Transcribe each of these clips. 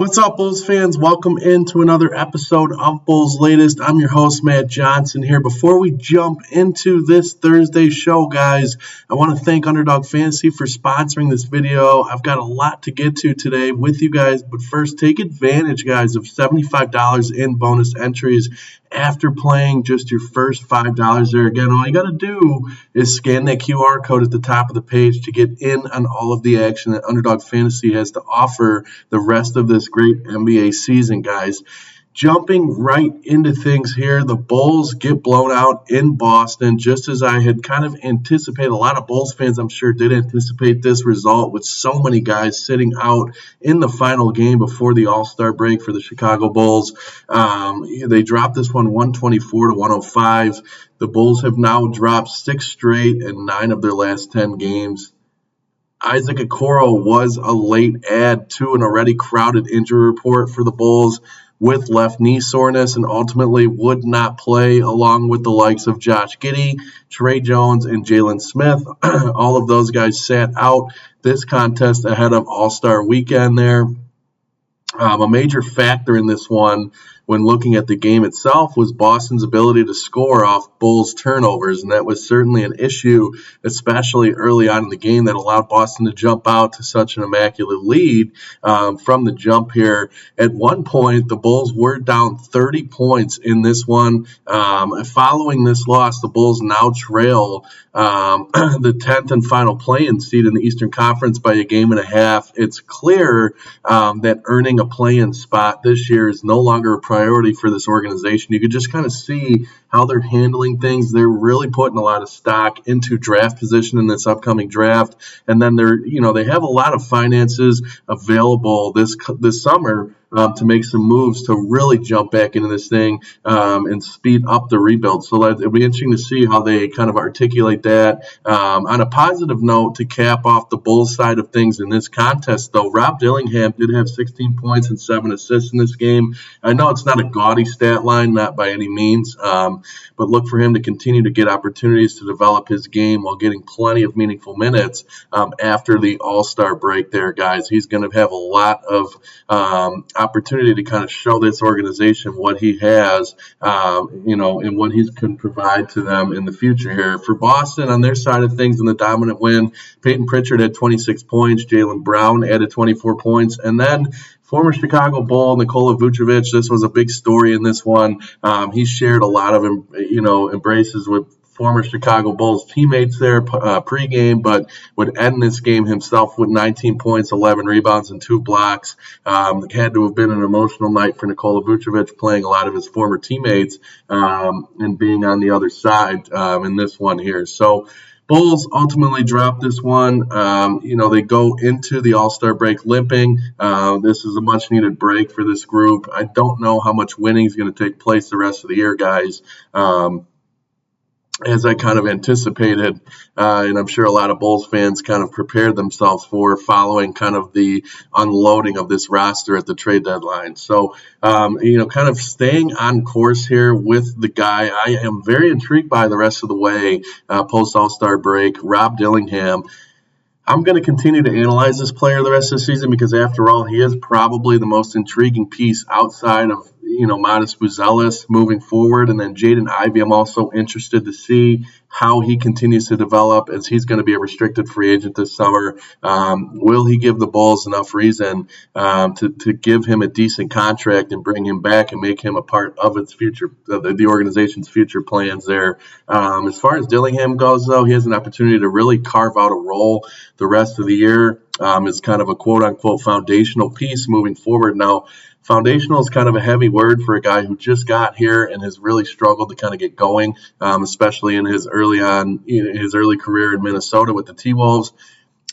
What's up, Bulls fans? Welcome into another episode of Bulls Latest. I'm your host, Matt Johnson here. Before we jump into this Thursday show, guys, I want to thank Underdog Fantasy for sponsoring this video. I've got a lot to get to today with you guys, but first, take advantage, guys, of $75 in bonus entries after playing just your first $5 there. Again, all you got to do is scan that QR code at the top of the page to get in on all of the action that Underdog Fantasy has to offer the rest of this great NBA season, guys. Jumping right into things here, the Bulls get blown out in Boston, just as I had kind of anticipated. A lot of Bulls fans, I'm sure, did anticipate this result with so many guys sitting out in the final game before the All-Star break for the Chicago Bulls. They dropped this one 124-105. The Bulls have now dropped 6 straight in 9 of their last 10 games. Isaac Okoro was a late add to an already crowded injury report for the Bulls with left knee soreness, and ultimately would not play along with the likes of Josh Giddey, Trey Jones, and Jalen Smith. All of those guys sat out this contest ahead of All-Star Weekend there. A major factor in this one, when looking at the game itself, was Boston's ability to score off Bulls turnovers, and that was certainly an issue, especially early on in the game, that allowed Boston to jump out to such an immaculate lead from the jump here. At one point, the Bulls were down 30 points in this one. Following this loss, the Bulls now trail the 10th and final play-in seed in the Eastern Conference by a game and a half. It's clear that earning a play-in spot this year is no longer a priority for this organization. You could just kind of see how they're handling things. They're really putting a lot of stock into draft position in this upcoming draft, and then they have a lot of finances available this summer to make some moves to really jump back into this thing and speed up the rebuild. So it'll be interesting to see how they kind of articulate that. On a positive note, to cap off the Bulls side of things in this contest, though, Rob Dillingham did have 16 points and 7 assists in this game. I know it's not a gaudy stat line, not by any means, but look for him to continue to get opportunities to develop his game while getting plenty of meaningful minutes after the All-Star break there, guys. He's going to have a lot of opportunity to kind of show this organization what he has, and what he can provide to them in the future here. For Boston, on their side of things, in the dominant win, Peyton Pritchard had 26 points, Jaylen Brown added 24 points, and then former Chicago Bull Nikola Vucevic. This was a big story in this one. He shared a lot of embraces with former Chicago Bulls teammates there pregame, but would end this game himself with 19 points, 11 rebounds, and 2 blocks. Had to have been an emotional night for Nikola Vucevic, playing a lot of his former teammates and being on the other side in this one here. So Bulls ultimately drop this one. They go into the All-Star break limping. This is a much-needed break for this group. I don't know how much winning is going to take place the rest of the year, guys. As I kind of anticipated, and I'm sure a lot of Bulls fans kind of prepared themselves for, following kind of the unloading of this roster at the trade deadline. So, kind of staying on course here with the guy I am very intrigued by the rest of the way post-All-Star break, Rob Dillingham. I'm going to continue to analyze this player the rest of the season because, after all, he is probably the most intriguing piece outside of Modest Buzelis moving forward. And then Jaden Ivey, I'm also interested to see how he continues to develop, as he's going to be a restricted free agent this summer. Will he give the Bulls enough reason to give him a decent contract and bring him back and make him a part of its future, the organization's future plans there? As far as Dillingham goes, though, he has an opportunity to really carve out a role the rest of the year as kind of a quote-unquote foundational piece moving forward. Now, foundational is kind of a heavy word for a guy who just got here and has really struggled to kind of get going, especially in his early career in Minnesota with the T-Wolves.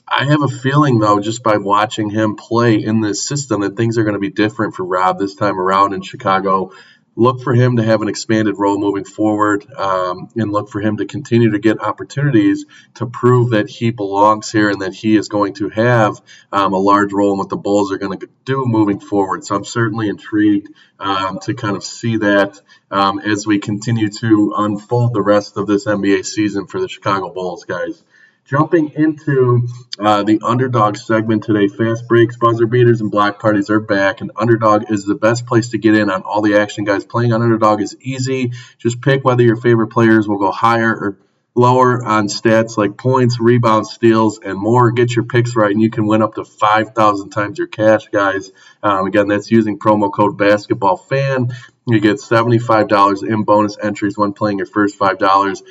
I have a feeling, though, just by watching him play in this system, that things are going to be different for Rob this time around in Chicago. Look for him to have an expanded role moving forward, and look for him to continue to get opportunities to prove that he belongs here and that he is going to have a large role in what the Bulls are going to do moving forward. So I'm certainly intrigued to kind of see that as we continue to unfold the rest of this NBA season for the Chicago Bulls, guys. Jumping into the underdog segment today, fast breaks, buzzer beaters, and block parties are back, and underdog is the best place to get in on all the action, guys. Playing on underdog is easy. Just pick whether your favorite players will go higher or lower on stats like points, rebounds, steals, and more. Get your picks right, and you can win up to 5,000 times your cash, guys. Again, that's using promo code BasketballFan. You get $75 in bonus entries when playing your first $5.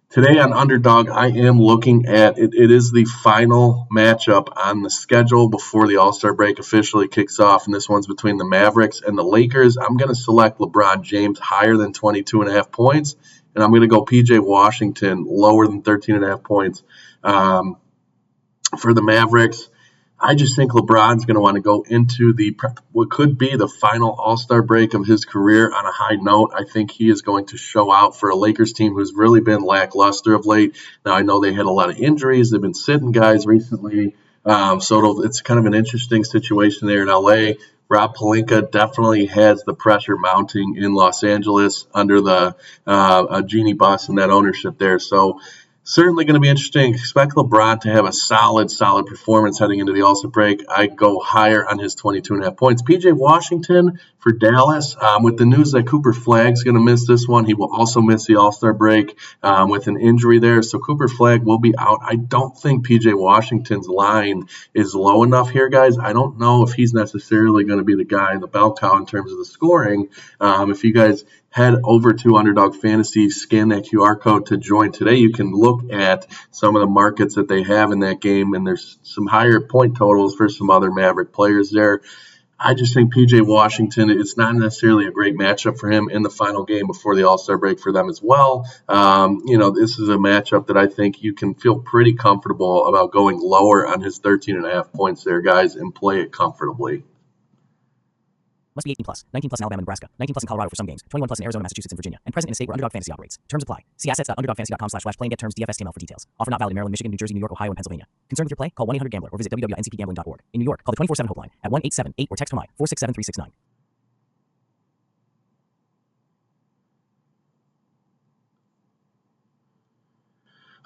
Today on Underdog, I am looking at it. It is the final matchup on the schedule before the All-Star break officially kicks off, and this one's between the Mavericks and the Lakers. I'm going to select LeBron James higher than 22.5 points, and I'm going to go P.J. Washington lower than 13.5 points for the Mavericks. I just think LeBron's going to want to go into what could be the final All-Star break of his career on a high note. I think he is going to show out for a Lakers team who's really been lackluster of late. Now, I know they had a lot of injuries. They've been sitting guys recently. So it's kind of an interesting situation there in LA. Rob Pelinka definitely has the pressure mounting in Los Angeles under the Jeannie Buss and that ownership there. So certainly going to be interesting. Expect LeBron to have a solid performance heading into the All-Star break. I go higher on his 22.5 points. P.J. Washington for Dallas, with the news that Cooper Flagg's going to miss this one. He will also miss the All-Star break with an injury there. So Cooper Flagg will be out. I don't think P.J. Washington's line is low enough here, guys. I don't know if he's necessarily going to be the guy in the bell cow in terms of the scoring. If you guys head over to Underdog Fantasy, scan that QR code to join today. You can look at some of the markets that they have in that game, and there's some higher point totals for some other Maverick players there. I just think P.J. Washington, it's not necessarily a great matchup for him in the final game before the All-Star break for them as well. This is a matchup that I think you can feel pretty comfortable about going lower on his 13.5 points there, guys, and play it comfortably. Must be 18 plus. 19 plus in Alabama and Nebraska. 19 plus in Colorado for some games. 21 plus in Arizona, Massachusetts, and Virginia. And present in a state where Underdog Fantasy operates. Terms apply. See assets.underdogfantasy.com/play and get terms DFSTML for details. Offer not valid in Maryland, Michigan, New Jersey, New York, Ohio, and Pennsylvania. Concerned with your play? Call 1-800-GAMBLER or visit www.ncpgambling.org. In New York, call the 24/7 helpline at 1-877-8 or text from 467-369.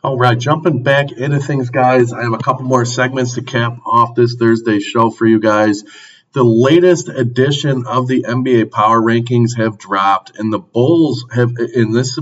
All right, jumping back into things, guys. I have a couple more segments to cap off this Thursday show for you guys. The latest edition of the NBA Power Rankings have dropped, and the Bulls have, and this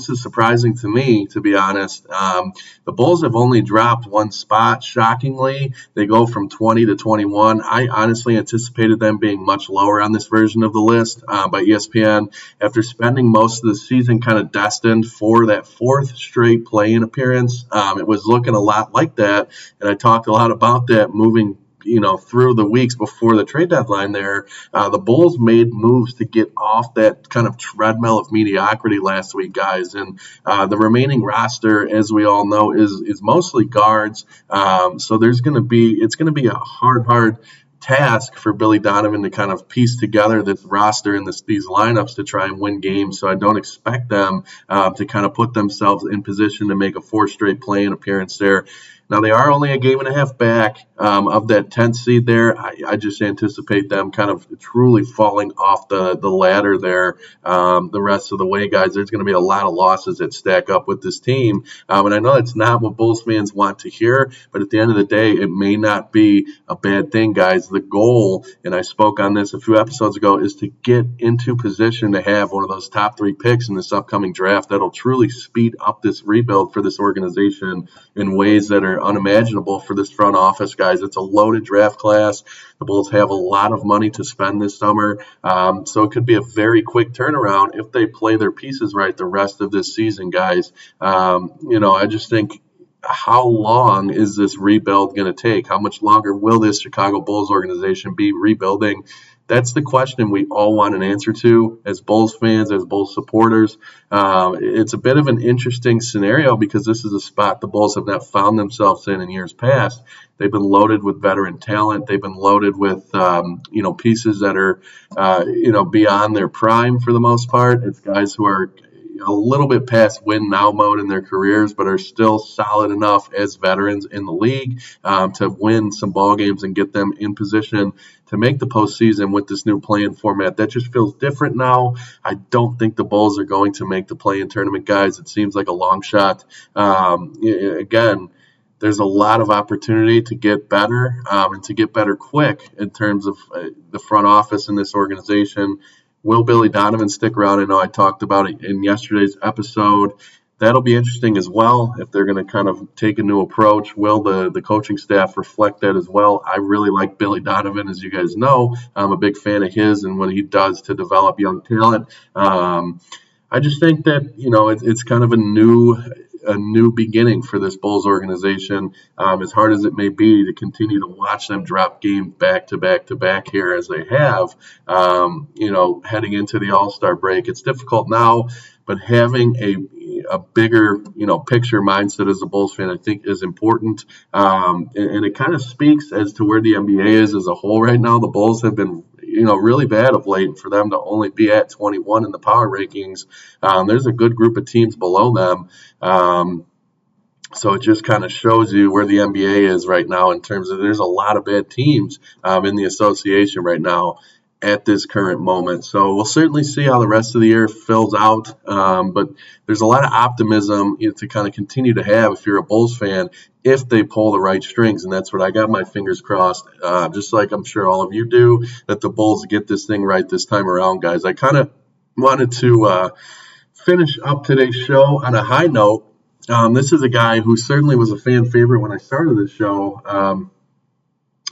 is surprising to me, to be honest. The Bulls have only dropped one spot. Shockingly, they go from 20 to 21. I honestly anticipated them being much lower on this version of the list by ESPN. After spending most of the season kind of destined for that fourth straight play-in appearance, it was looking a lot like that, and I talked a lot about that moving through the weeks before the trade deadline there. The Bulls made moves to get off that kind of treadmill of mediocrity last week, guys. And the remaining roster, as we all know, is mostly guards. So it's going to be a hard task for Billy Donovan to kind of piece together this roster and these lineups to try and win games. So I don't expect them to kind of put themselves in position to make a fourth straight play-in appearance there. Now, they are only a game and a half back of that 10th seed there. I just anticipate them kind of truly falling off the ladder there the rest of the way, guys. There's going to be a lot of losses that stack up with this team. And I know that's not what Bulls fans want to hear, but at the end of the day, it may not be a bad thing, guys. The goal, and I spoke on this a few episodes ago, is to get into position to have one of those top 3 picks in this upcoming draft. That'll truly speed up this rebuild for this organization in ways that are unimaginable for this front office, guys. It's a loaded draft class. The Bulls have a lot of money to spend this summer, so it could be a very quick turnaround if they play their pieces right the rest of this season, guys. I just think, how long is this rebuild going to take? How much longer will this Chicago Bulls organization be rebuilding? That's the question we all want an answer to as Bulls fans, as Bulls supporters. It's a bit of an interesting scenario because this is a spot the Bulls have not found themselves in years past. They've been loaded with veteran talent. They've been loaded with, pieces that are, beyond their prime for the most part. It's guys who are a little bit past win-now mode in their careers, but are still solid enough as veterans in the league to win some ball games and get them in position to make the postseason with this new play-in format. That just feels different now. I don't think the Bulls are going to make the play-in tournament, guys. It seems like a long shot. Again, there's a lot of opportunity to get better and to get better quick in terms of the front office in this organization. Will Billy Donovan stick around? I know I talked about it in yesterday's episode. That'll be interesting as well if they're going to kind of take a new approach. Will the coaching staff reflect that as well? I really like Billy Donovan, as you guys know. I'm a big fan of his and what he does to develop young talent. I just think that it's kind of a new beginning for this Bulls organization. As hard as it may be to continue to watch them drop games back to back to back here as they have, heading into the All-Star break, it's difficult now. But having a bigger, picture mindset as a Bulls fan, I think, is important. And it kind of speaks as to where the NBA is as a whole right now. The Bulls have been, really bad of late. For them to only be at 21 in the power rankings, there's a good group of teams below them. So it just kind of shows you where the NBA is right now in terms of there's a lot of bad teams in the association right now at this current moment. So we'll certainly see how the rest of the year fills out. But there's a lot of optimism to kind of continue to have if you're a Bulls fan, if they pull the right strings. And that's what I got my fingers crossed, just like I'm sure all of you do, that the Bulls get this thing right this time around, guys. I kind of wanted to finish up today's show on a high note. This is a guy who certainly was a fan favorite when I started the show.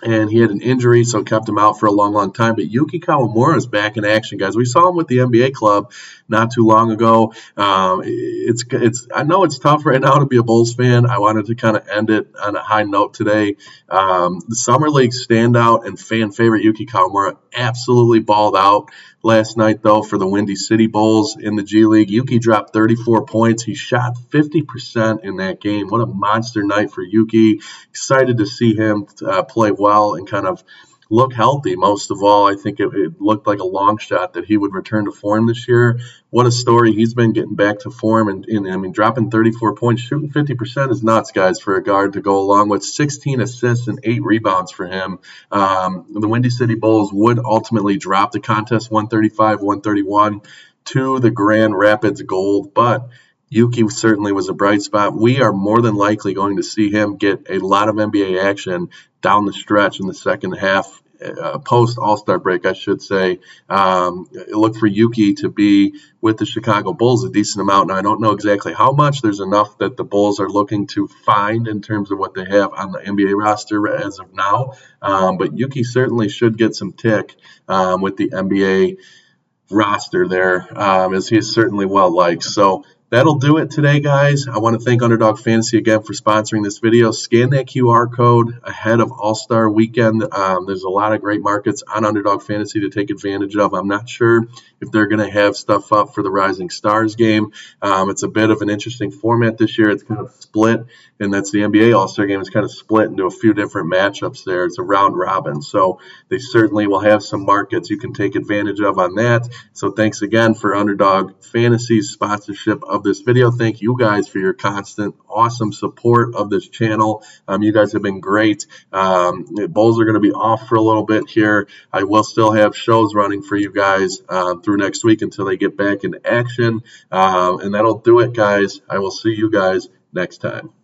And he had an injury, so kept him out for a long, long time. But Yuki Kawamura is back in action, guys. We saw him with the NBA club not too long ago. I know it's tough right now to be a Bulls fan. I wanted to kind of end it on a high note today. The Summer League standout and fan favorite Yuki Kawamura absolutely balled out last night, though, for the Windy City Bulls in the G League. Yuki dropped 34 points. He shot 50% in that game. What a monster night for Yuki. Excited to see him play well and kind of look healthy. Most of all, I think it looked like a long shot that he would return to form this year. What a story. He's been getting back to form. And dropping 34 points, shooting 50% is nuts, guys, for a guard to go along with 16 assists and 8 rebounds for him. The Windy City Bulls would ultimately drop the contest 135-131 to the Grand Rapids Gold, but Yuki certainly was a bright spot. We are more than likely going to see him get a lot of NBA action down the stretch in the second half, post All-Star break, I should say. Look for Yuki to be with the Chicago Bulls a decent amount. Now, I don't know exactly how much. There's enough that the Bulls are looking to find in terms of what they have on the NBA roster as of now. But Yuki certainly should get some tick with the NBA roster there, as he's certainly well liked. So that'll do it today, guys. I want to thank Underdog Fantasy again for sponsoring this video. Scan that QR code ahead of All-Star Weekend. There's a lot of great markets on Underdog Fantasy to take advantage of. I'm not sure if they're going to have stuff up for the Rising Stars game. It's a bit of an interesting format this year. It's kind of split, and that's the NBA All-Star game. It's kind of split into a few different matchups there. It's a round robin, so they certainly will have some markets you can take advantage of on that. So thanks again for Underdog Fantasy's sponsorship of this video. Thank you guys for your constant, awesome support of this channel. You guys have been great. Bulls are going to be off for a little bit here. I will still have shows running for you guys through next week until they get back into action. And that'll do it, guys. I will see you guys next time.